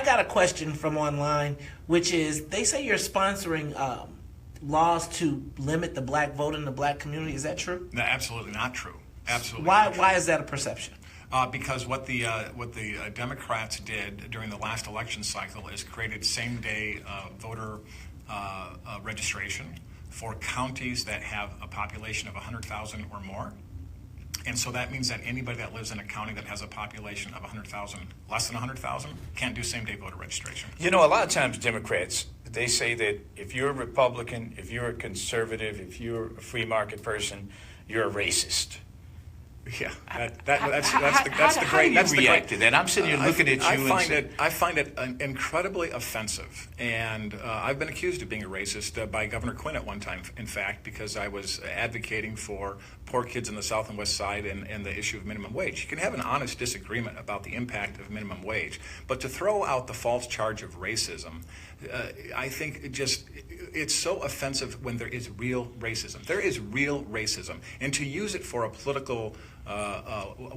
I got a question from online, which is they say you're sponsoring laws to limit the black vote in the black community. Is that true? No, absolutely not true. Absolutely. Why is that a perception? Because what the Democrats did during the last election cycle is created same-day voter registration for counties that have a population of 100,000 or more. And so that means that anybody that lives in a county that has a population of 100,000, less than 100,000, can't do same-day voter registration. You know, a lot of times Democrats, they say that if you're a Republican, if you're a conservative, if you're a free market person, you're a racist. Yeah, that's the great. How do you react to that? I'm sitting here looking at you. I find it incredibly offensive, and I've been accused of being a racist by Governor Quinn at one time. In fact, because I was advocating for poor kids in the South and West Side and the issue of minimum wage. You can have an honest disagreement about the impact of minimum wage, but to throw out the false charge of racism, I think it's so offensive when there is real racism. There is real racism, and to use it for a political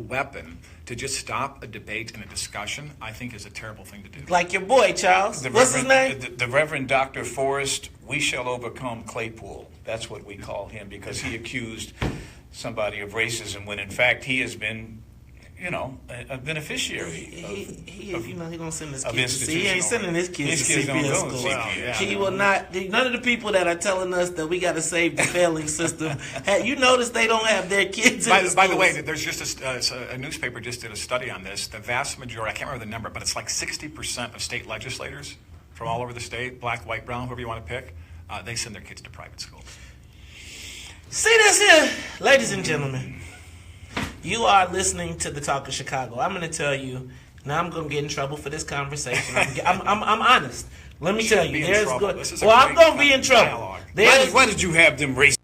weapon to just stop a debate and a discussion, I think is a terrible thing to do. Like your boy, Charles. What's his name? The Reverend Dr. Forrest, we shall overcome Claypool. That's what we call him, because he accused somebody of racism when in fact he has been, a beneficiary. He's gonna send his kids to see. He ain't sending his kids to CPS school. He will not. None of the people that are telling us that we got to save the failing system. You notice they don't have their kids. By the way, there's just a newspaper just did a study on this. The vast majority, I can't remember the number, but it's like 60% of state legislators from all over the state, black, white, brown, whoever you want to pick, they send their kids to private schools. See this here, ladies and gentlemen. You are listening to the Talk of Chicago. I'm going to tell you, now I'm going to get in trouble for this conversation. I'm honest. Let me tell you, there's good. Well, I'm going to be in trouble. Why did you have them racist?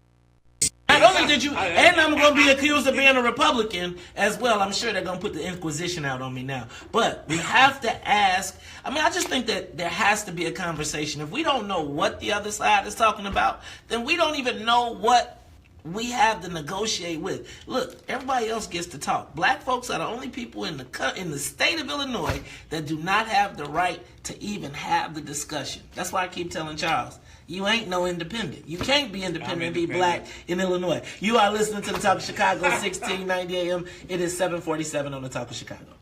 Not only did you, and I'm going to be accused of being a Republican as well. I'm sure they're going to put the Inquisition out on me now. But we have to ask. I just think that there has to be a conversation. If we don't know what the other side is talking about, then we don't even know what we have to negotiate with. Look, everybody else gets to talk. Black folks are the only people in the state of Illinois that do not have the right to even have the discussion. That's why I keep telling Charles, you ain't no independent. You can't be independent and be black in Illinois. You are listening to the Talk of Chicago, 1690 AM. It is 7:47 on the Talk of Chicago.